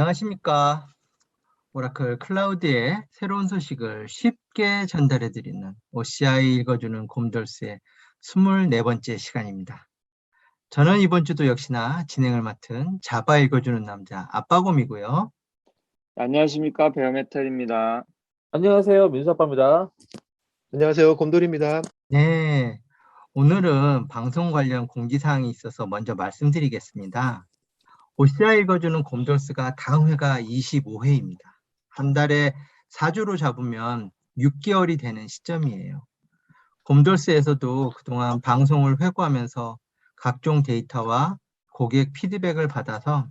안녕하십니까. 오라클 클라우드의 새로운 소식을 쉽게 전달해드리는 OCI 읽어주는 곰돌스의 24번째 시간입니다. 저는 이번 주도 역시나 진행을 맡은 자바 읽어주는 남자 아빠곰이고요. 안녕하십니까, 베어메탈입니다. 안녕하세요. 민수아빠입니다. 안녕하세요. 곰돌입니다. 네, 오늘은 방송 관련 공지사항이 있어서 먼저 말씀드리겠습니다. OCI 읽어주는 곰돌스가 다음 회가 25회입니다. 한 달에 4주로 잡으면 6개월이 되는 시점이에요. 곰돌스에서도 그동안 방송을 회고하면서 각종 데이터와 고객 피드백을 받아서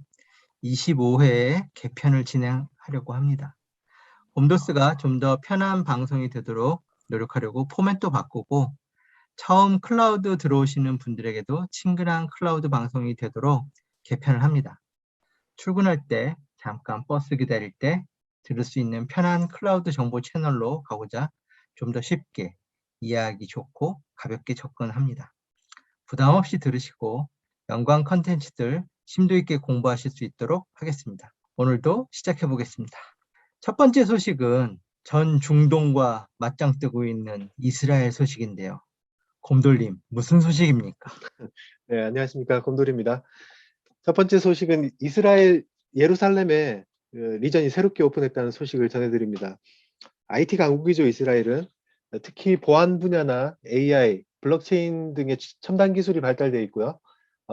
25회에 개편을 진행하려고 합니다. 곰돌스가 좀 더 편한 방송이 되도록 노력하려고 포맷도 바꾸고 처음 클라우드 들어오시는 분들에게도 친근한 클라우드 방송이 되도록 개편을 합니다. 출근할 때, 잠깐 버스 기다릴 때 들을 수 있는 편한 클라우드 정보 채널로 가고자 좀 더 쉽게 이해하기 좋고 가볍게 접근합니다. 부담 없이 들으시고 연관 컨텐츠들 심도 있게 공부하실 수 있도록 하겠습니다. 오늘도 시작해 보겠습니다. 첫 번째 소식은 전 중동과 맞짱 뜨고 있는 이스라엘 소식인데요. 곰돌님, 무슨 소식입니까? 네, 안녕하십니까. 곰돌입니다. 첫 번째 소식은 이스라엘 예루살렘에 리전이 새롭게 오픈했다는 소식을 전해드립니다. IT 강국이죠, 이스라엘은. 특히 보안 분야나 AI, 블록체인 등의 첨단 기술이 발달되어 있고요.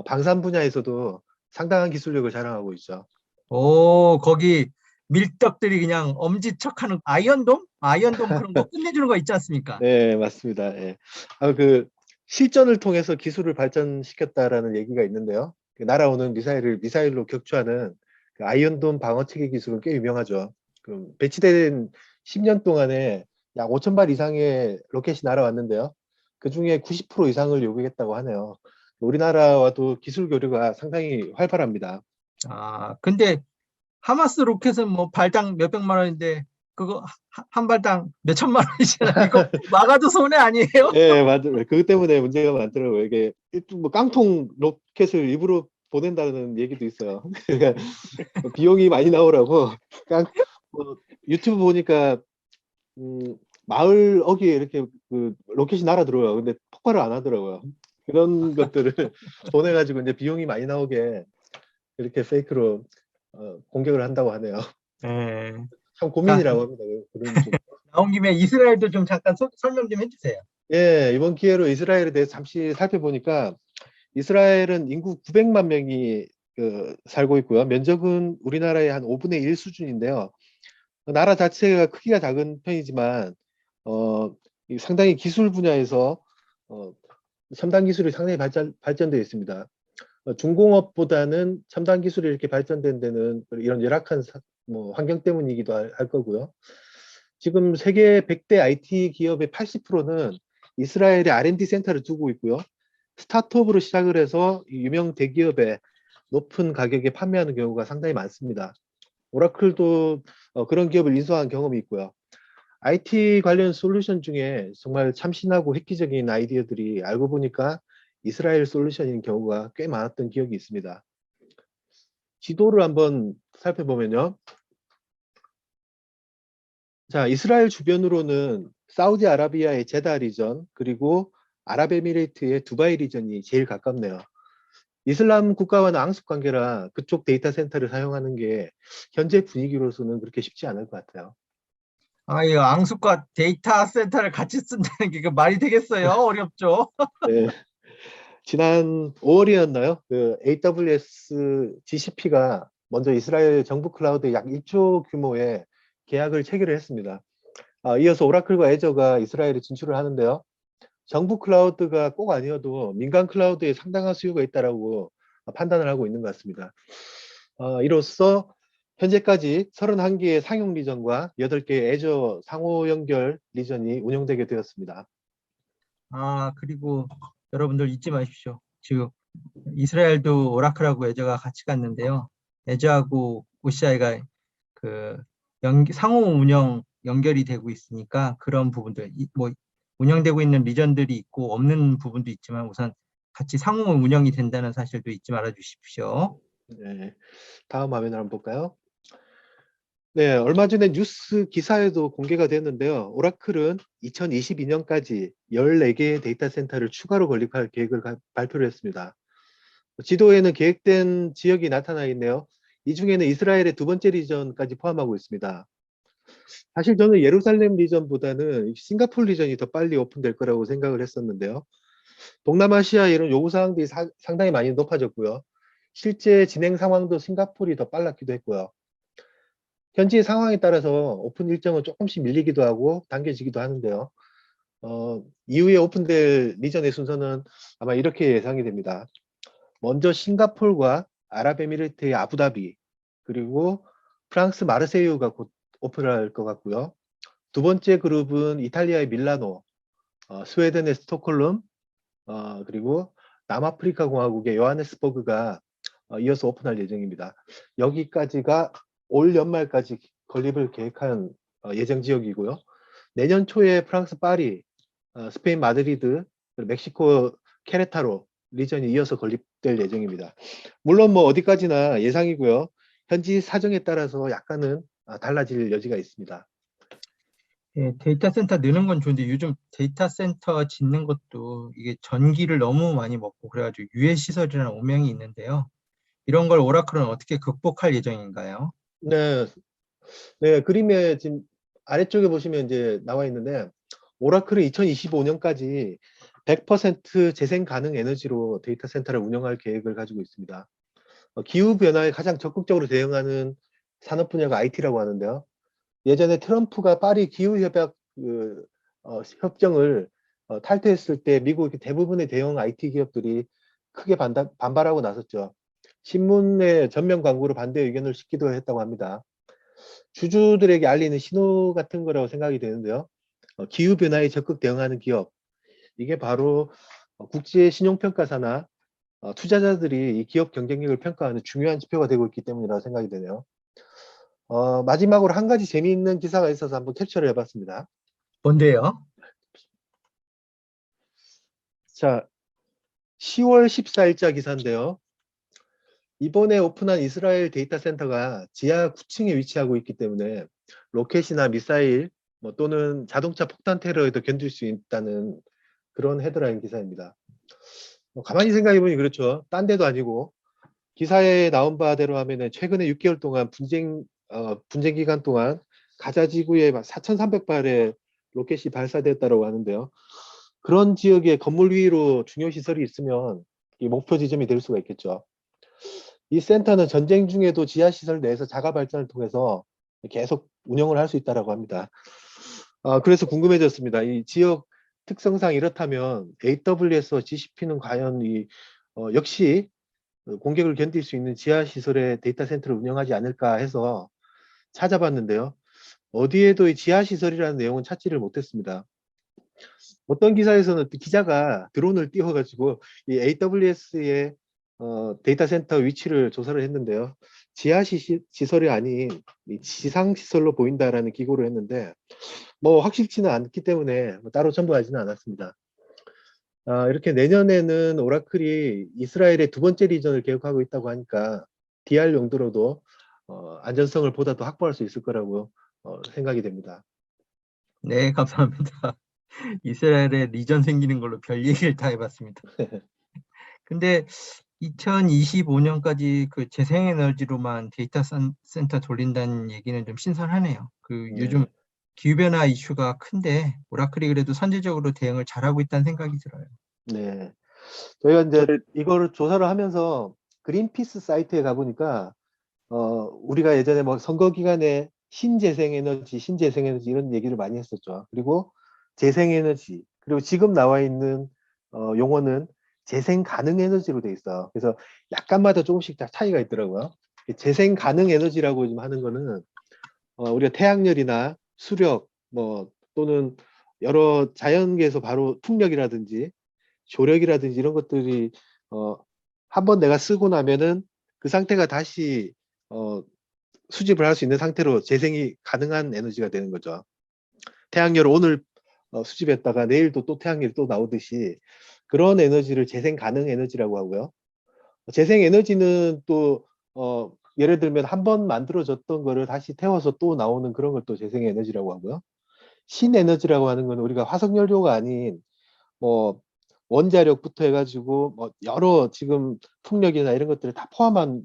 방산 분야에서도 상당한 기술력을 자랑하고 있죠. 오, 거기 밀떡들이 그냥 엄지척하는 아이언돔? 아이언돔 그런 거 끝내주는 거 있지 않습니까? 네, 맞습니다. 예. 실전을 통해서 기술을 발전시켰다라는 얘기가 있는데요. 날아오는 미사일을 미사일로 격추하는 그 아이언돔 방어체계 기술은 꽤 유명하죠. 배치된 10년 동안에 약 5,000발 이상의 로켓이 날아왔는데요. 그 중에 90% 이상을 요격했다고 하네요. 우리나라와도 기술 교류가 상당히 활발합니다. 아, 근데 하마스 로켓은 뭐 발당 몇백만 원인데 그거 한 발당 몇천만 원이잖아요. 이거 막아도 손해 아니에요? 네, 맞아요. 그것 때문에 문제가 많더라고요. 이게 뭐 깡통 로켓을 일부러 보낸다는 얘기도 있어요. 그러니까 비용이 많이 나오라고. 뭐 유튜브 보니까 마을 어귀에 이렇게 그 로켓이 날아들어요. 근데 폭발을 안 하더라고요. 그런 것들을 보내가지고 이제 비용이 많이 나오게 이렇게 페이크로 공격을 한다고 하네요. 네. 참 고민이라고 합니다. 그런 쪽. 나온 김에 이스라엘도 좀 잠깐 설명 좀 해주세요. 예, 이번 기회로 이스라엘에 대해서 잠시 살펴보니까 이스라엘은 인구 900만 명이 살고 있고요. 면적은 우리나라의 한 5분의 1 수준인데요. 나라 자체가 크기가 작은 편이지만 상당히 기술 분야에서 첨단 기술이 상당히 발전되어 있습니다. 중공업보다는 첨단 기술이 이렇게 발전된 데는 이런 열악한 환경 때문이기도 할 거고요. 지금 세계 100대 IT 기업의 80%는 이스라엘에 R&D 센터를 두고 있고요. 스타트업으로 시작을 해서 유명 대기업에 높은 가격에 판매하는 경우가 상당히 많습니다. 오라클도 그런 기업을 인수한 경험이 있고요. IT 관련 솔루션 중에 정말 참신하고 획기적인 아이디어들이 알고 보니까 이스라엘 솔루션인 경우가 꽤 많았던 기억이 있습니다. 지도를 한번 살펴보면요. 자, 이스라엘 주변으로는 사우디아라비아의 제다 리전, 그리고 아랍에미레이트의 두바이 리전이 제일 가깝네요. 이슬람 국가와는 앙숙 관계라 그쪽 데이터 센터를 사용하는 게 현재 분위기로서는 그렇게 쉽지 않을 것 같아요. 아, 이 앙숙과 데이터 센터를 같이 쓴다는 게 말이 되겠어요? 어렵죠? 네. 지난 5월이었나요? 그 AWS GCP가 먼저 이스라엘 정부 클라우드에 약 1조 규모의 계약을 체결을 했습니다. 이어서 오라클과 애저가 이스라엘에 진출을 하는데요. 정부 클라우드가 꼭 아니어도 민간 클라우드에 상당한 수요가 있다라고 판단을 하고 있는 것 같습니다. 이로써 현재까지 31개의 상용 리전과 8개의 애저 상호 연결 리전이 운영되게 되었습니다. 아, 그리고 여러분들 잊지 마십시오. 지금 이스라엘도 오라클하고 애저가 같이 갔는데요. 애저하고 OCI가 상호 운영 연결이 되고 있으니까 그런 부분들, 뭐 운영되고 있는 리전들이 있고 없는 부분도 있지만 우선 같이 상호 운영이 된다는 사실도 잊지 말아 주십시오. 네. 다음 화면을 한번 볼까요? 네, 얼마 전에 뉴스 기사에도 공개가 됐는데요. 오라클은 2022년까지 14개의 데이터 센터를 추가로 건립할 계획을 발표를 했습니다. 지도에는 계획된 지역이 나타나 있네요. 이 중에는 이스라엘의 두 번째 리전까지 포함하고 있습니다. 사실 저는 예루살렘 리전보다는 싱가포르 리전이 더 빨리 오픈될 거라고 생각을 했었는데요. 동남아시아 이런 요구사항들이 상당히 많이 높아졌고요. 실제 진행 상황도 싱가포르이 더 빨랐기도 했고요. 현지 상황에 따라서 오픈 일정은 조금씩 밀리기도 하고 당겨지기도 하는데요. 이후에 오픈될 리전의 순서는 아마 이렇게 예상이 됩니다. 먼저 싱가포르와 아랍에미리트의 아부다비, 그리고 프랑스 마르세유가 곧 오픈할 것 같고요. 두 번째 그룹은 이탈리아의 밀라노, 스웨덴의 스톡홀름, 그리고 남아프리카 공화국의 요하네스버그가 이어서 오픈할 예정입니다. 여기까지가 올 연말까지 건립을 계획한 예정 지역이고요. 내년 초에 프랑스 파리, 스페인 마드리드, 그리고 멕시코 케레타로 리전이 이어서 건립될 예정입니다. 물론 뭐 어디까지나 예상이고요. 현지 사정에 따라서 약간은 달라질 여지가 있습니다. 예, 데이터 센터 느는 건 좋은데 요즘 데이터 센터 짓는 것도 이게 전기를 너무 많이 먹고 그래가지고 유해 시설이라는 오명이 있는데요. 이런 걸 오라클은 어떻게 극복할 예정인가요? 네, 네, 그림에 지금 아래쪽에 보시면 이제 나와 있는데 오라클은 2025년까지 100% 재생 가능 에너지로 데이터 센터를 운영할 계획을 가지고 있습니다. 기후 변화에 가장 적극적으로 대응하는 산업 분야가 IT라고 하는데요. 예전에 트럼프가 파리 기후 협약 협정을 탈퇴했을 때 미국 대부분의 대형 IT 기업들이 크게 반발하고 나섰죠. 신문에 전면 광고로 반대 의견을 싣기도 했다고 합니다. 주주들에게 알리는 신호 같은 거라고 생각이 되는데요. 기후 변화에 적극 대응하는 기업, 이게 바로 국제 신용평가사나 투자자들이 이 기업 경쟁력을 평가하는 중요한 지표가 되고 있기 때문이라고 생각이 되네요. 마지막으로 한 가지 재미있는 기사가 있어서 한번 캡처를 해봤습니다. 뭔데요? 자, 10월 14일자 기사인데요. 이번에 오픈한 이스라엘 데이터 센터가 지하 9층에 위치하고 있기 때문에 로켓이나 미사일 또는 자동차 폭탄 테러에도 견딜 수 있다는 그런 헤드라인 기사입니다. 가만히 생각해보니 그렇죠. 딴 데도 아니고 기사에 나온 바대로 하면은 최근에 6개월 동안 분쟁 기간 동안 가자 지구에 4,300발의 로켓이 발사됐다고 하는데요. 그런 지역에 건물 위로 중요 시설이 있으면 이 목표 지점이 될 수가 있겠죠. 이 센터는 전쟁 중에도 지하 시설 내에서 자가 발전을 통해서 계속 운영을 할 수 있다고 합니다. 그래서 궁금해졌습니다. 이 지역 특성상 이렇다면 AWS와 GCP는 과연 역시 공격을 견딜 수 있는 지하 시설의 데이터 센터를 운영하지 않을까 해서 찾아봤는데요. 어디에도 이 지하 시설이라는 내용은 찾지를 못했습니다. 어떤 기사에서는 기자가 드론을 띄워가지고 이 AWS의 데이터 센터 위치를 조사를 했는데요. 지하 시설이 아닌 이 지상 시설로 보인다라는 기고를 했는데 뭐 확실치는 않기 때문에 따로 첨부하지는 않았습니다. 이렇게 내년에는 오라클이 이스라엘의 두 번째 리전을 계획하고 있다고 하니까 DR 용도로도 안전성을 보다 더 확보할 수 있을 거라고 생각이 됩니다. 네, 감사합니다. 이스라엘에 리전 생기는 걸로 별 얘기를 다 해봤습니다. 근데 2025년까지 그 재생에너지로만 데이터 센터 돌린다는 얘기는 좀 신선하네요. 그 요즘 네. 기후변화 이슈가 큰데 오라클이 그래도 선제적으로 대응을 잘하고 있다는 생각이 들어요. 네. 저희가 이제 저희 이거를 조사를 하면서 그린피스 사이트에 가보니까 우리가 예전에 뭐 선거 기간에 신재생에너지 이런 얘기를 많이 했었죠. 그리고 재생에너지, 그리고 지금 나와 있는 용어는 재생 가능 에너지로 돼 있어요. 그래서 약간마다 조금씩 다 차이가 있더라고요. 재생 가능 에너지라고 지금 하는 거는 우리가 태양열이나 수력 또는 여러 자연계에서 바로 풍력이라든지 조력이라든지 이런 것들이 한번 내가 쓰고 나면은 그 상태가 다시 수집을 할 수 있는 상태로 재생이 가능한 에너지가 되는 거죠. 태양열을 오늘 수집했다가 내일도 또 태양열이 또 나오듯이 그런 에너지를 재생 가능 에너지라고 하고요. 재생 에너지는 또 예를 들면 한 번 만들어졌던 거를 다시 태워서 또 나오는 그런 걸 또 재생에너지라고 하고요. 신에너지라고 하는 건 우리가 화석연료가 아닌 뭐 원자력부터 해가지고 뭐 여러 지금 풍력이나 이런 것들을 다 포함한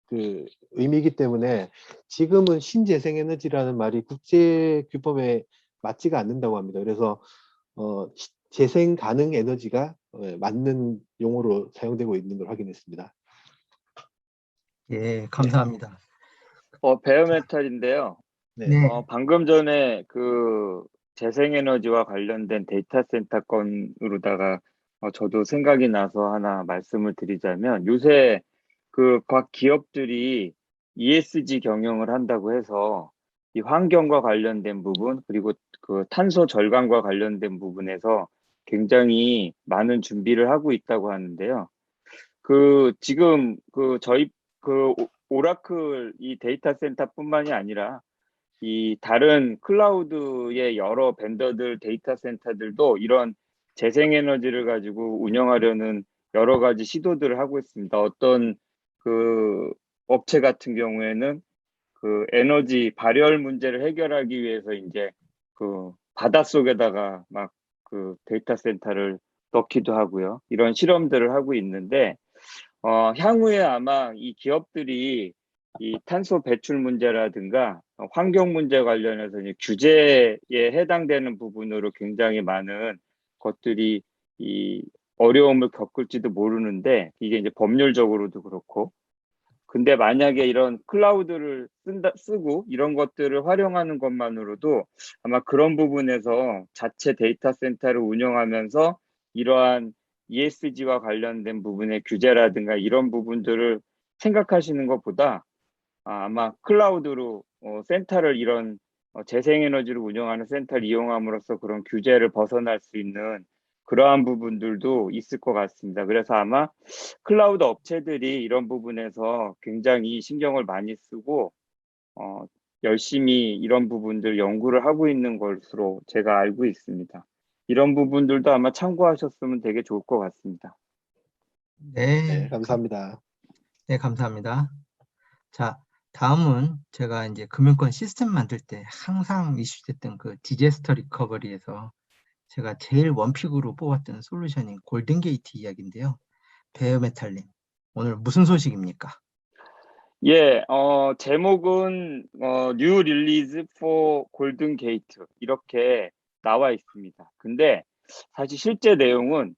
그 의미이기 때문에 지금은 신재생에너지라는 말이 국제 규범에 맞지가 않는다고 합니다. 그래서 재생 가능 에너지가 맞는 용어로 사용되고 있는 걸 확인했습니다. 예, 감사합니다. 베어메탈인데요. 네. 네, 방금 전에 그 재생에너지와 관련된 데이터 센터 건으로다가 저도 생각이 나서 하나 말씀을 드리자면 요새 그 각 기업들이 ESG 경영을 한다고 해서 이 환경과 관련된 부분 그리고 그 탄소 절감과 관련된 부분에서 굉장히 많은 준비를 하고 있다고 하는데요. 지금 저희 오라클 이 데이터 센터뿐만이 아니라 이 다른 클라우드의 여러 벤더들 데이터 센터들도 이런 재생에너지를 가지고 운영하려는 여러 가지 시도들을 하고 있습니다. 어떤 그 업체 같은 경우에는 그 에너지 발열 문제를 해결하기 위해서 이제 그 바닷속에다가 막 그 데이터 센터를 넣기도 하고요. 이런 실험들을 하고 있는데 향후에 아마 이 기업들이 이 탄소 배출 문제라든가 환경 문제 관련해서 이제 규제에 해당되는 부분으로 굉장히 많은 것들이 이 어려움을 겪을지도 모르는데 이게 이제 법률적으로도 그렇고 근데 만약에 이런 클라우드를 쓰고 이런 것들을 활용하는 것만으로도 아마 그런 부분에서 자체 데이터 센터를 운영하면서 이러한 ESG와 관련된 부분의 규제라든가 이런 부분들을 생각하시는 것보다 아마 클라우드로 센터를 이런 재생에너지를 운영하는 센터를 이용함으로써 그런 규제를 벗어날 수 있는 그러한 부분들도 있을 것 같습니다. 그래서 아마 클라우드 업체들이 이런 부분에서 굉장히 신경을 많이 쓰고 열심히 이런 부분들 연구를 하고 있는 것으로 제가 알고 있습니다. 이런 부분들도 아마 참고하셨으면 되게 좋을 것 같습니다. 네, 감사합니다. 네, 감사합니다. 자, 다음은 제가 이제 금융권 시스템 만들 때 항상 이슈됐던 그 디제스터 리커버리에서 제가 제일 원픽으로 뽑았던 솔루션인 골든게이트 이야기인데요. 베어메탈님, 오늘 무슨 소식입니까? 예, 제목은 New Release for Golden Gate 이렇게 나와 있습니다. 근데 사실 실제 내용은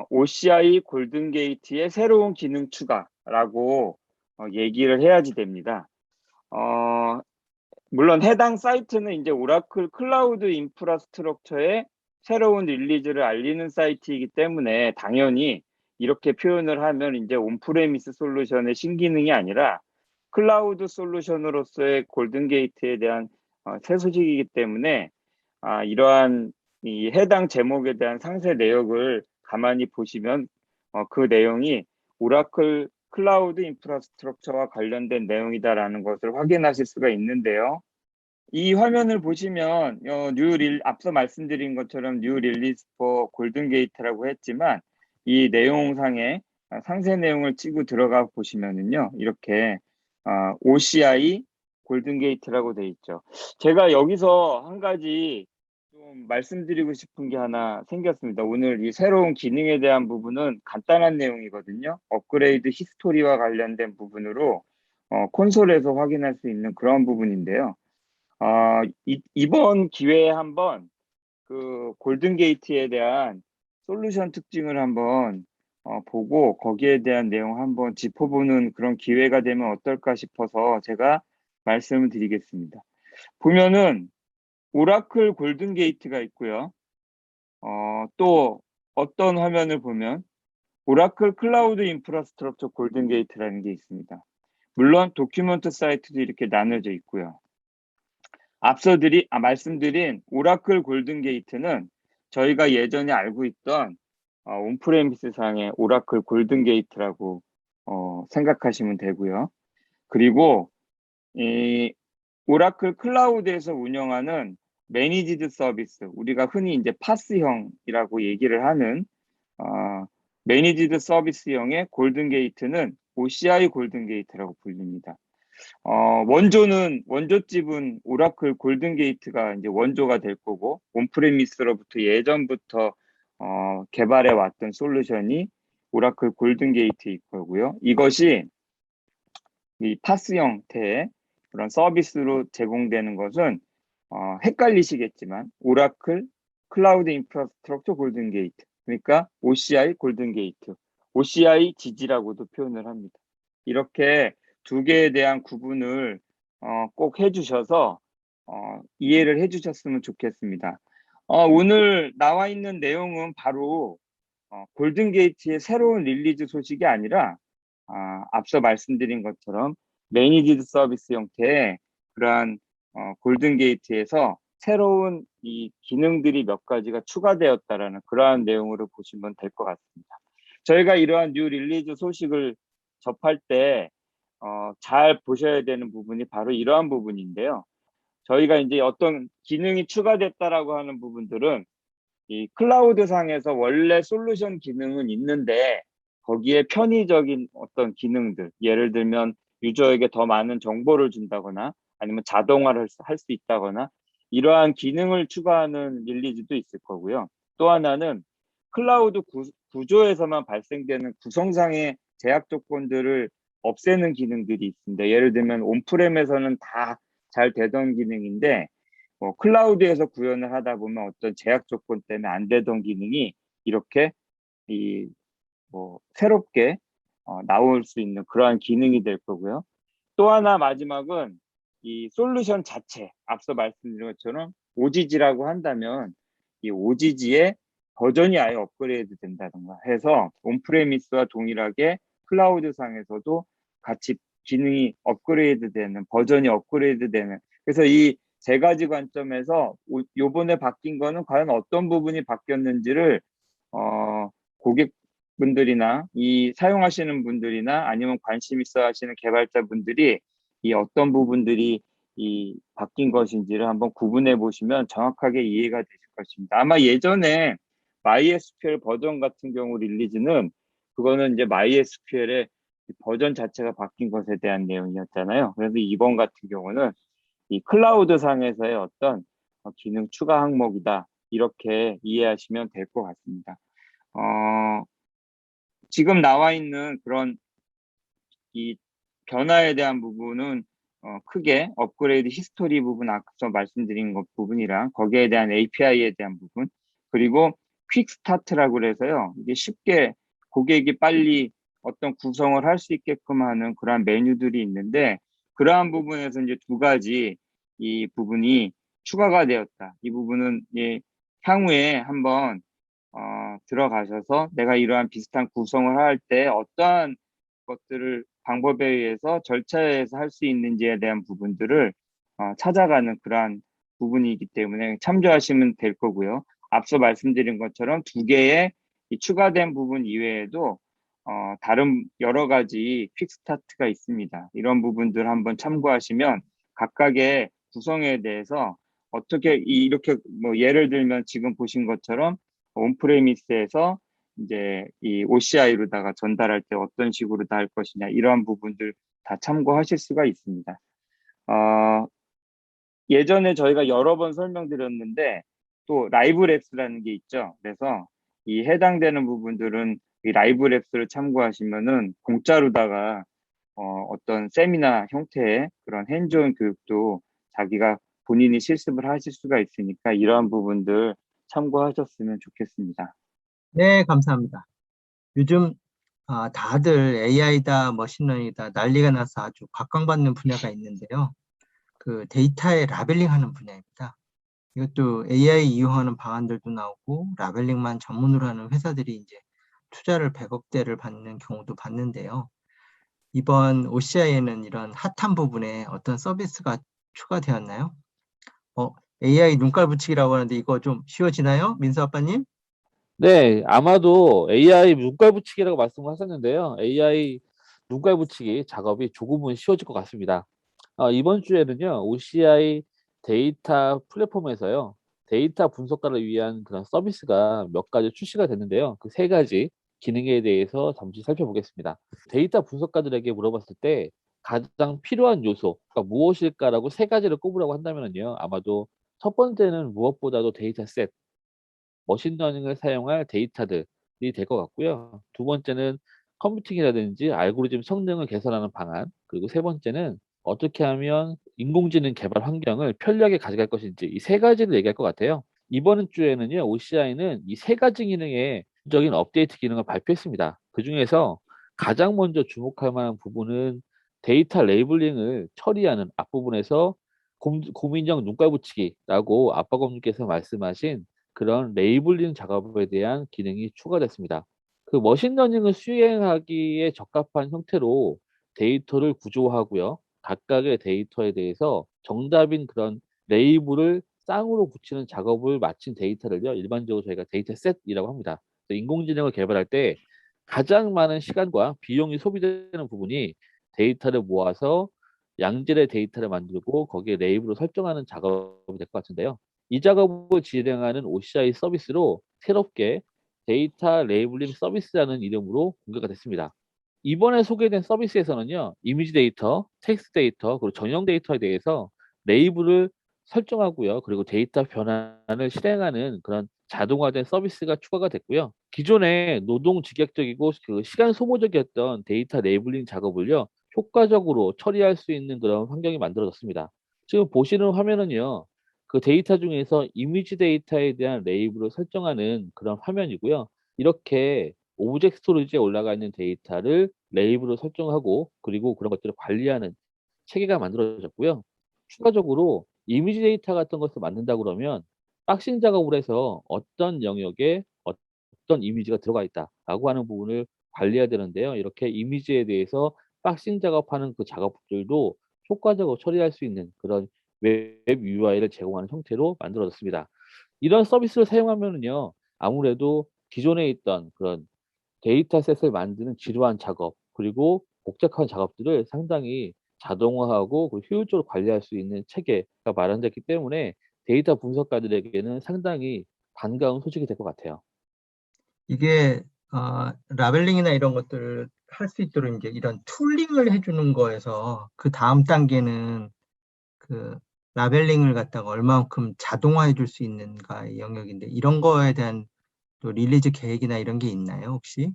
OCI 골든 게이트의 새로운 기능 추가라고 얘기를 해야지 됩니다. 물론 해당 사이트는 이제 오라클 클라우드 인프라스트럭처의 새로운 릴리즈를 알리는 사이트이기 때문에 당연히 이렇게 표현을 하면 이제 온프레미스 솔루션의 신기능이 아니라 클라우드 솔루션으로서의 골든 게이트에 대한 새 소식이기 때문에 이러한 이 해당 제목에 대한 상세 내역을 가만히 보시면 그 내용이 오라클 클라우드 인프라스트럭처와 관련된 내용이다라는 것을 확인하실 수가 있는데요. 이 화면을 보시면 앞서 말씀드린 것처럼 뉴 릴리스 포 골든 게이트라고 했지만 이 내용상에 상세 내용을 치고 들어가 보시면은요 이렇게 OCI 골든 게이트라고 돼 있죠. 제가 여기서 한 가지 좀 말씀드리고 싶은 게 하나 생겼습니다. 오늘 이 새로운 기능에 대한 부분은 간단한 내용이거든요. 업그레이드 히스토리와 관련된 부분으로 콘솔에서 확인할 수 있는 그런 부분인데요. 이번 기회에 한번 그 골든 게이트에 대한 솔루션 특징을 한번 보고 거기에 대한 내용 한번 짚어보는 그런 기회가 되면 어떨까 싶어서 제가 말씀을 드리겠습니다. 보면은 오라클 골든 게이트가 있고요. 또 어떤 화면을 보면 오라클 클라우드 인프라스트럭처 골든 게이트라는 게 있습니다. 물론 도큐먼트 사이트도 이렇게 나눠져 있고요. 앞서 말씀드린 오라클 골든 게이트는 저희가 예전에 알고 있던 온프레미스 상의 오라클 골든 게이트라고 생각하시면 되고요. 그리고 이 오라클 클라우드에서 운영하는 매니지드 서비스, 우리가 흔히 이제 파스형이라고 얘기를 하는 매니지드 서비스형의 골든 게이트는 OCI 골든게이트라고 불립니다. 원조집은 오라클 골든게이트가 이제 원조가 될 거고, 온프레미스로부터 예전부터 개발해 왔던 솔루션이 오라클 골든게이트일 거고요. 이것이 이 파스 형태의 그런 서비스로 제공되는 것은 헷갈리시겠지만 오라클 클라우드 인프라스트럭처 골든게이트, 그러니까 OCI 골든게이트, OCI 지지라고도 표현을 합니다. 이렇게 두 개에 대한 구분을 꼭 해주셔서 이해를 해주셨으면 좋겠습니다. 오늘 나와 있는 내용은 바로 골든게이트의 새로운 릴리즈 소식이 아니라 앞서 말씀드린 것처럼 매니지드 서비스 형태의 그러한 골든게이트에서 새로운 이 기능들이 몇 가지가 추가되었다라는 그러한 내용으로 보시면 될 것 같습니다. 저희가 이러한 뉴 릴리즈 소식을 접할 때 잘 보셔야 되는 부분이 바로 이러한 부분인데요. 저희가 이제 어떤 기능이 추가됐다라고 하는 부분들은 이 클라우드 상에서 원래 솔루션 기능은 있는데 거기에 편의적인 어떤 기능들, 예를 들면 유저에게 더 많은 정보를 준다거나 아니면 자동화를 할 수 있다거나 이러한 기능을 추가하는 릴리즈도 있을 거고요. 또 하나는 클라우드 구조에서만 발생되는 구성상의 제약 조건들을 없애는 기능들이 있습니다. 예를 들면 온프렘에서는 다 잘 되던 기능인데 클라우드에서 구현을 하다 보면 어떤 제약 조건 때문에 안 되던 기능이 이렇게 새롭게 나올 수 있는 그러한 기능이 될 거고요. 또 하나 마지막은 이 솔루션 자체, 앞서 말씀드린 것처럼 OGG라고 한다면 이 OGG의 버전이 아예 업그레이드 된다던가 해서 온프레미스와 동일하게 클라우드 상에서도 같이 기능이 업그레이드 되는, 버전이 업그레이드 되는, 그래서 이 세 가지 관점에서 요번에 바뀐 거는 과연 어떤 부분이 바뀌었는지를 고객분들이나 이 사용하시는 분들이나 아니면 관심 있어 하시는 개발자분들이 이 어떤 부분들이 이 바뀐 것인지를 한번 구분해 보시면 정확하게 이해가 되실 것입니다. 아마 예전에 MySQL 버전 같은 경우 릴리즈는 그거는 이제 MySQL의 버전 자체가 바뀐 것에 대한 내용이었잖아요. 그래서 이번 같은 경우는 이 클라우드 상에서의 어떤 기능 추가 항목이다. 이렇게 이해하시면 될 것 같습니다. 지금 나와 있는 그런 이 변화에 대한 부분은 크게 업그레이드 히스토리 부분, 앞서 말씀드린 것 부분이랑 거기에 대한 API에 대한 부분, 그리고 퀵 스타트라고 그래서요. 이게 쉽게 고객이 빨리 어떤 구성을 할 수 있게끔 하는 그러한 메뉴들이 있는데 그러한 부분에서 이제 두 가지 이 부분이 추가가 되었다. 이 부분은 향후에 한번 들어가셔서 내가 이러한 비슷한 구성을 할 때 어떠한 것들을 방법에 의해서 절차에 의해서 할 수 있는지에 대한 부분들을 찾아가는 그러한 부분이기 때문에 참조하시면 될 거고요. 앞서 말씀드린 것처럼 두 개의 이 추가된 부분 이외에도 다른 여러 가지 퀵스타트가 있습니다. 이런 부분들 한번 참고하시면 각각의 구성에 대해서 어떻게 이렇게 예를 들면 지금 보신 것처럼 온프레미스에서 이제 이 OCI로다가 전달할 때 어떤 식으로 다 할 것이냐 이러한 부분들 다 참고하실 수가 있습니다. 예전에 저희가 여러 번 설명드렸는데 또 라이브 랩스라는 게 있죠. 그래서 이 해당되는 부분들은 이 라이브 랩스를 참고하시면은 공짜로다가 어떤 세미나 형태의 그런 핸즈온 교육도 자기가 본인이 실습을 하실 수가 있으니까 이러한 부분들 참고하셨으면 좋겠습니다. 네, 감사합니다. 요즘 다들 AI다, 머신러닝이다 난리가 나서 아주 각광받는 분야가 있는데요. 그 데이터의 라벨링하는 분야입니다. 이것도 AI 이용하는 방안들도 나오고 라벨링만 전문으로 하는 회사들이 이제 투자를 100억대를 받는 경우도 봤는데요. 이번 OCI에는 이런 핫한 부분에 어떤 서비스가 추가되었나요? AI 눈깔 붙이기라고 하는데 이거 좀 쉬워지나요? 민수 아빠님? 네, 아마도 AI 눈깔 붙이기라고 말씀하셨는데요. AI 눈깔 붙이기 작업이 조금은 쉬워질 것 같습니다. 이번 주에는요, OCI 데이터 플랫폼에서요, 데이터 분석가를 위한 그런 서비스가 몇 가지 출시가 됐는데요. 그 세 가지 기능에 대해서 잠시 살펴보겠습니다. 데이터 분석가들에게 물어봤을 때 가장 필요한 요소가 무엇일까라고 세 가지를 꼽으라고 한다면요. 아마도 첫 번째는 무엇보다도 데이터셋, 머신러닝을 사용할 데이터들이 될 것 같고요. 두 번째는 컴퓨팅이라든지 알고리즘 성능을 개선하는 방안, 그리고 세 번째는 어떻게 하면 인공지능 개발 환경을 편리하게 가져갈 것인지 이 세 가지를 얘기할 것 같아요. 이번 주에는요, OCI는 이 세 가지 기능의 적인 업데이트 기능을 발표했습니다. 그 중에서 가장 먼저 주목할 만한 부분은 데이터 레이블링을 처리하는 앞부분에서 고민형 눈깔 붙이기라고 아빠검님께서 말씀하신 그런 레이블링 작업에 대한 기능이 추가됐습니다. 그 머신러닝을 수행하기에 적합한 형태로 데이터를 구조하고요. 각각의 데이터에 대해서 정답인 그런 레이블을 쌍으로 붙이는 작업을 마친 데이터를요. 일반적으로 저희가 데이터셋이라고 합니다. 그래서 인공지능을 개발할 때 가장 많은 시간과 비용이 소비되는 부분이 데이터를 모아서 양질의 데이터를 만들고 거기에 레이블을 설정하는 작업이 될 것 같은데요. 이 작업을 진행하는 OCI 서비스로 새롭게 데이터 레이블링 서비스라는 이름으로 공개가 됐습니다. 이번에 소개된 서비스에서는요, 이미지 데이터, 텍스트 데이터, 그리고 전형 데이터에 대해서 레이블을 설정하고요. 그리고 데이터 변환을 실행하는 그런 자동화된 서비스가 추가가 됐고요. 기존에 노동 직역적이고 그 시간 소모적이었던 데이터 레이블링 작업을요, 효과적으로 처리할 수 있는 그런 환경이 만들어졌습니다. 지금 보시는 화면은요, 그 데이터 중에서 이미지 데이터에 대한 레이블을 설정하는 그런 화면이고요. 이렇게 오브젝트 스토리지에 올라가 있는 데이터를 레이블로 설정하고 그리고 그런 것들을 관리하는 체계가 만들어졌고요. 추가적으로 이미지 데이터 같은 것을 만든다 그러면 박싱 작업을 해서 어떤 영역에 어떤 이미지가 들어가 있다라고 하는 부분을 관리해야 되는데요. 이렇게 이미지에 대해서 박싱 작업하는 그 작업들도 효과적으로 처리할 수 있는 그런 웹 UI를 제공하는 형태로 만들어졌습니다. 이런 서비스를 사용하면은요, 아무래도 기존에 있던 그런 데이터셋을 만드는 지루한 작업, 그리고 복잡한 작업들을 상당히 자동화하고 그리고 효율적으로 관리할 수 있는 체계가 마련됐기 때문에 데이터 분석가들에게는 상당히 반가운 소식이 될 것 같아요. 이게 라벨링이나 이런 것들을 할 수 있도록 이제 이런 툴링을 해주는 거에서 그 다음 단계는 그 라벨링을 갖다가 얼마만큼 자동화해 줄 수 있는가의 영역인데 이런 거에 대한 또 릴리즈 계획이나 이런 게 있나요, 혹시?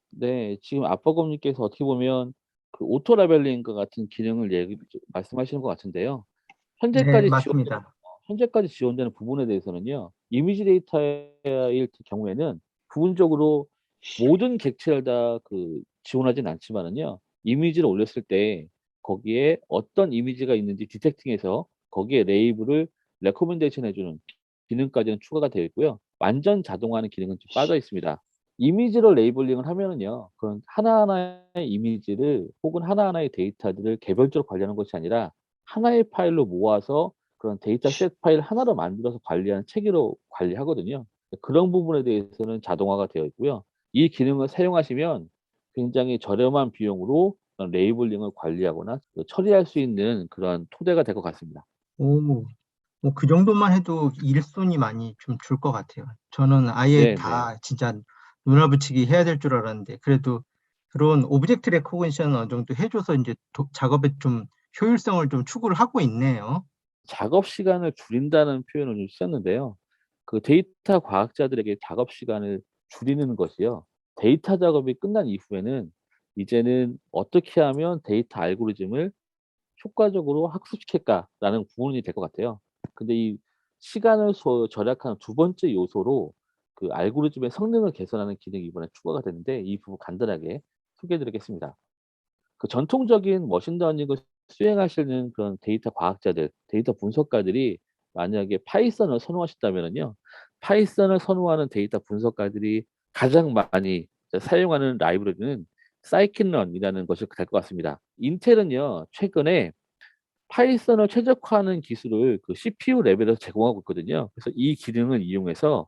네, 지금 아빠검님께서 어떻게 보면 그 오토 라벨링과 같은 기능을 말씀하시는 것 같은데요. 네, 현재까지 지원되는 맞습니다. 현재까지 지원되는 부분에 대해서는요. 이미지 데이터일 경우에는 부분적으로 모든 객체를 다 그 지원하진 않지만은요. 이미지를 올렸을 때 거기에 어떤 이미지가 있는지 디텍팅해서 거기에 레이블을 레코멘데이션 해주는 기능까지는 추가가 되어 있고요. 완전 자동화하는 기능은 좀 빠져 있습니다. 이미지로 레이블링을 하면은요. 그건 하나하나의 이미지를 혹은 하나하나의 데이터들을 개별적으로 관리하는 것이 아니라 하나의 파일로 모아서 그런 데이터셋 파일 하나로 만들어서 관리하는 체계로 관리하거든요. 그런 부분에 대해서는 자동화가 되어 있고요. 이 기능을 사용하시면 굉장히 저렴한 비용으로 그런 레이블링을 관리하거나 처리할 수 있는 그런 토대가 될 것 같습니다. 오, 뭐 그 정도만 해도 일손이 많이 좀 줄 것 같아요. 저는 아예 네, 네. 다 진짜 눈알 붙이기 해야 될 줄 알았는데 그래도 그런 오브젝트 레코그니션은 어느 정도 해줘서 이제 작업에 좀 효율성을 좀 추구를 하고 있네요. 작업 시간을 줄인다는 표현을 좀 쓰셨는데요. 그 데이터 과학자들에게 작업 시간을 줄이는 것이요. 데이터 작업이 끝난 이후에는 이제는 어떻게 하면 데이터 알고리즘을 효과적으로 학습시킬까라는 부분이 될 것 같아요. 근데 이 시간을 절약하는 두 번째 요소로 그 알고리즘의 성능을 개선하는 기능이 이번에 추가가 되는데 이 부분 간단하게 소개해 드리겠습니다. 그 전통적인 머신러닝을 수행하시는 그런 데이터 과학자들, 데이터 분석가들이 만약에 파이썬을 선호하신다면요. 파이썬을 선호하는 데이터 분석가들이 가장 많이 사용하는 라이브러리는 사이킨런이라는 것이 될 것 같습니다. 인텔은요, 최근에 파이썬을 최적화하는 기술을 그 CPU 레벨에서 제공하고 있거든요. 그래서 이 기능을 이용해서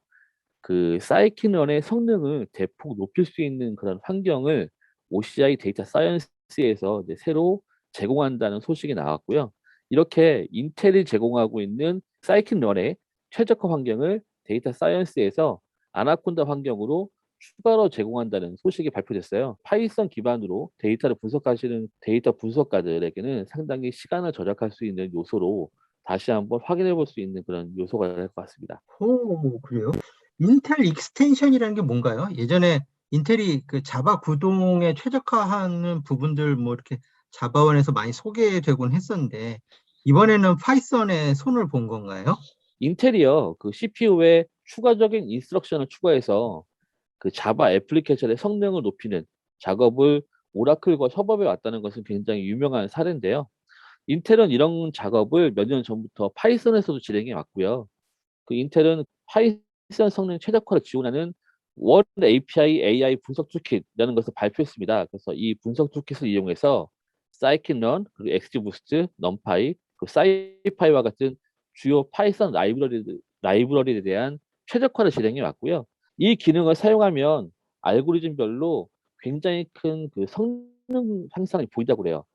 그 사이킨런의 성능을 대폭 높일 수 있는 그런 환경을 OCI 데이터 사이언스에서 이제 새로 제공한다는 소식이 나왔고요. 이렇게 인텔이 제공하고 있는 사이킨런의 최적화 환경을 데이터 사이언스에서 아나콘다 환경으로 추가로 제공한다는 소식이 발표됐어요. 파이썬 기반으로 데이터를 분석하시는 데이터 분석가들에게는 상당히 시간을 절약할 수 있는 요소로 다시 한번 확인해 볼 수 있는 그런 요소가 될 것 같습니다. 오, 그래요? 인텔 익스텐션이라는 게 뭔가요? 예전에 인텔이 그 자바 구동에 최적화하는 부분들 뭐 이렇게 자바원에서 많이 소개되곤 했었는데 이번에는 파이썬에 손을 본 건가요? 인텔이요, 그 CPU에 추가적인 인스트럭션을 추가해서 그 자바 애플리케이션의 성능을 높이는 작업을 오라클과 협업해 왔다는 것은 굉장히 유명한 사례인데요. 인텔은 이런 작업을 몇 년 전부터 파이썬에서도 진행해 왔고요. 그 인텔은 파이썬 성능 최적화를 지원하는 원 API AI 분석 툴킷이라는 것을 발표했습니다. 그래서 이 분석 툴킷을 이용해서 scikit-learn, 그리고 XGBoost, numpy, 그 scipy와 같은 주요 파이썬 라이브러리에 대한 최적화를 진행해 왔고요. 이 기능을 사용하면 알고리즘별로 굉장히 큰 그 성능 향상이 보인다고 그래요.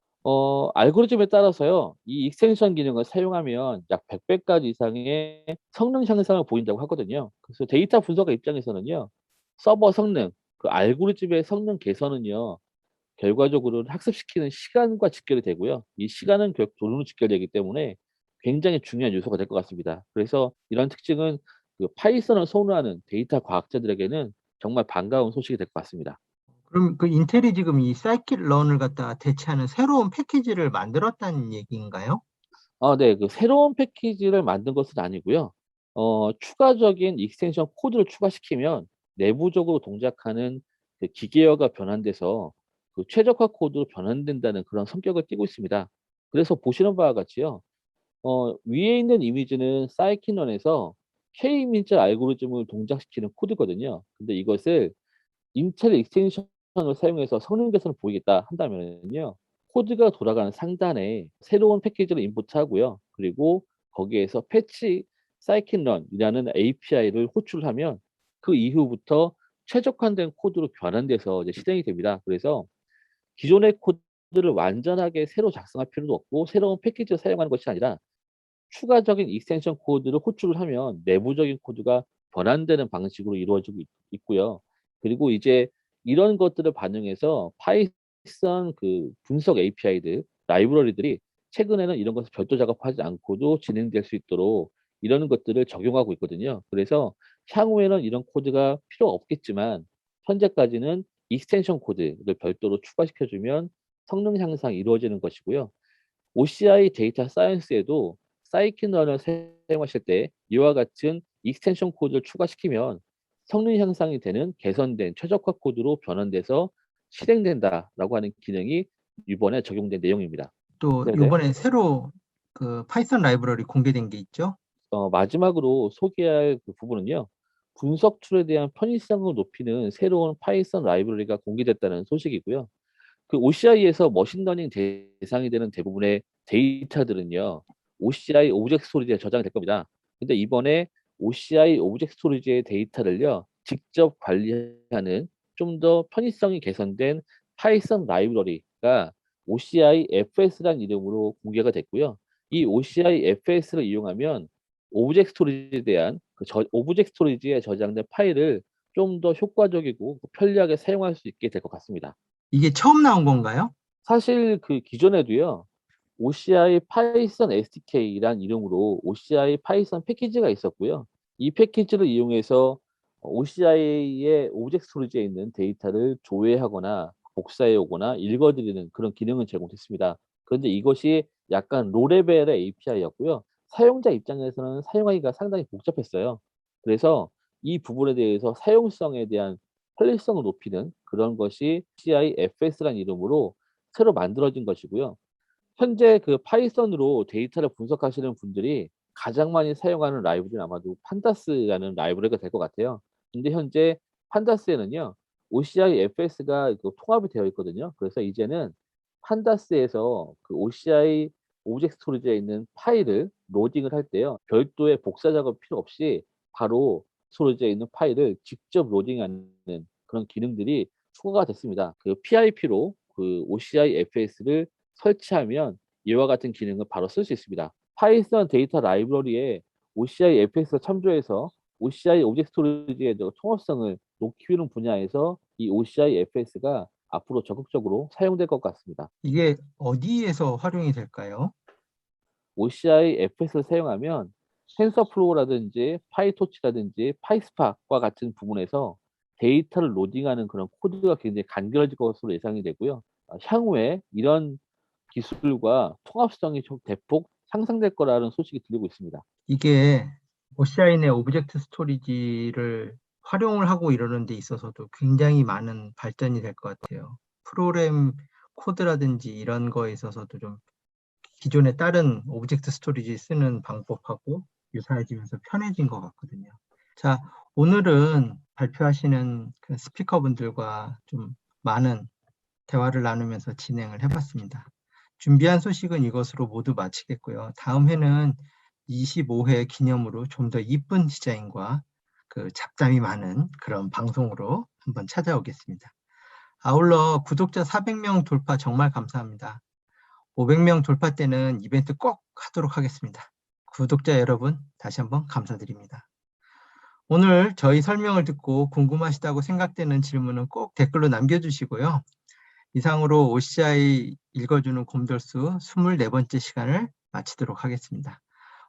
알고리즘에 따라서요, 이 익스텐션 기능을 사용하면 약 100배까지 이상의 성능 향상을 보인다고 하거든요. 그래서 데이터 분석가 입장에서는요, 서버 성능, 그 알고리즘의 성능 개선은요, 결과적으로 학습시키는 시간과 직결이 되고요. 이 시간은 결국 돈으로 직결되기 때문에 굉장히 중요한 요소가 될 것 같습니다. 그래서 이런 특징은 그 파이썬을 선호하는 데이터 과학자들에게는 정말 반가운 소식이 될 것 같습니다. 그럼 그 인텔이 지금 이 사이킷런을 갖다가 대체하는 새로운 패키지를 만들었다는 얘기인가요? 네, 그 새로운 패키지를 만든 것은 아니고요. 추가적인 익스텐션 코드를 추가시키면 내부적으로 동작하는 그 기계어가 변환돼서 그 최적화 코드로 변환된다는 그런 성격을 띠고 있습니다. 그래서 보시는 바와 같이요. 위에 있는 이미지는 사이킨런에서 K 이미지 알고리즘을 동작시키는 코드거든요. 근데 이것을 인텔 익스텐션을 사용해서 성능 개선을 보이겠다 한다면요. 코드가 돌아가는 상단에 새로운 패키지를 인풋하고요. 그리고 거기에서 패치 scikit-learn이라는 API를 호출하면 그 이후부터 최적화된 코드로 변환돼서 이제 실행이 됩니다. 그래서 기존의 코드를 완전하게 새로 작성할 필요도 없고 새로운 패키지를 사용하는 것이 아니라 추가적인 익스텐션 코드를 호출을 하면 내부적인 코드가 변환되는 방식으로 이루어지고 있고요. 그리고 이제 이런 것들을 반영해서 파이썬 그 분석 API들, 라이브러리들이 최근에는 이런 것을 별도 작업하지 않고도 진행될 수 있도록 이런 것들을 적용하고 있거든요. 그래서 향후에는 이런 코드가 필요 없겠지만 현재까지는 익스텐션 코드를 별도로 추가시켜주면 성능 향상이 이루어지는 것이고요. OCI 데이터 사이언스에도 사이킨런을 사용하실 때 이와 같은 익스텐션 코드를 추가시키면 성능 향상이 되는 개선된 최적화 코드로 변환돼서 실행된다라고 하는 기능이 이번에 적용된 내용입니다. 또 네네. 이번에 새로 그 파이썬 라이브러리 공개된 게 있죠? 마지막으로 소개할 그 부분은요. 분석 툴에 대한 편의성을 높이는 새로운 파이썬 라이브러리가 공개됐다는 소식이고요. 그 OCI에서 머신러닝 대상이 되는 대부분의 데이터들은요, OCI 오브젝트 스토리지에 저장이 될 겁니다. 근데 이번에 OCI 오브젝트 스토리지의 데이터를요, 직접 관리하는 좀 더 편의성이 개선된 파이썬 라이브러리가 OCI FS라는 이름으로 공개가 됐고요. 이 OCI FS를 이용하면 오브젝트 스토리지에 대한 오브젝트 스토리지에 저장된 파일을 좀 더 효과적이고 편리하게 사용할 수 있게 될 것 같습니다. 이게 처음 나온 건가요? 사실 그 기존에도요, OCI 파이썬 SDK란 이름으로 OCI 파이썬 패키지가 있었고요. 이 패키지를 이용해서 OCI의 오브젝트 스토리지에 있는 데이터를 조회하거나 복사해 오거나 읽어드리는 그런 기능을 제공했습니다. 그런데 이것이 약간 로레벨의 API였고요. 사용자 입장에서는 사용하기가 상당히 복잡했어요. 그래서 이 부분에 대해서 사용성에 대한 편리성을 높이는 그런 것이 OCI FS라는 이름으로 새로 만들어진 것이고요. 현재 그 파이썬으로 데이터를 분석하시는 분들이 가장 많이 사용하는 라이브러리는 아마도 판다스라는 라이브러리가 될 것 같아요. 근데 현재 판다스에는요, OCI FS가 통합이 되어 있거든요. 그래서 이제는 판다스에서 그 OCI 오브젝트 스토리지에 있는 파일을 로딩을 할 때요, 별도의 복사 작업 필요 없이 바로 스토리지에 있는 파일을 직접 로딩하는 그런 기능들이 추가가 됐습니다. 그 PIP로 그 OCI FS를 설치하면 이와 같은 기능을 바로 쓸 수 있습니다. 파이썬 데이터 라이브러리에 OCI FS가 참조해서 OCI 오브젝트 스토리지의 통합성을 키우는 분야에서 이 OCI FS가 앞으로 적극적으로 사용될 것 같습니다. 이게 어디에서 활용이 될까요? OCI FS를 사용하면 텐서플로우라든지 파이토치라든지 파이스파과 같은 부분에서 데이터를 로딩하는 그런 코드가 굉장히 간결해질 것으로 예상이 되고요. 향후에 이런 기술과 통합성이 좀 대폭 향상될 거라는 소식이 들리고 있습니다. 이게 OCI 내 오브젝트 스토리지를 활용을 하고 이러는 데 있어서도 굉장히 많은 발전이 될 것 같아요. 프로그램 코드라든지 이런 거에 있어서도 좀 기존의 다른 오브젝트 스토리지 쓰는 방법하고 유사해지면서 편해진 것 같거든요. 자, 오늘은 발표하시는 그 스피커분들과 좀 많은 대화를 나누면서 진행을 해봤습니다. 준비한 소식은 이것으로 모두 마치겠고요. 다음 회는 25회 기념으로 좀 더 이쁜 디자인과 그 잡담이 많은 그런 방송으로 한번 찾아오겠습니다. 아울러 구독자 400명 돌파 정말 감사합니다. 500명 돌파 때는 이벤트 꼭 하도록 하겠습니다. 구독자 여러분, 다시 한번 감사드립니다. 오늘 저희 설명을 듣고 궁금하시다고 생각되는 질문은 꼭 댓글로 남겨주시고요. 이상으로 OCI 읽어주는 곰돌수 24번째 시간을 마치도록 하겠습니다.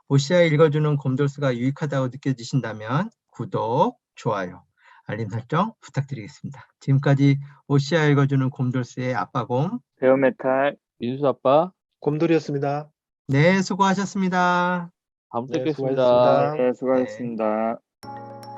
OCI 읽어주는 곰돌수가 유익하다고 느껴지신다면 구독, 좋아요, 알림 설정 부탁드리겠습니다. 지금까지 OCI 읽어주는 곰돌수의 아빠곰 베어메탈 민수 아빠, 곰돌이었습니다. 네, 수고하셨습니다. 다음 주에 네, 뵙겠습니다. 수고하셨습니다. 네, 네. 수고하셨습니다.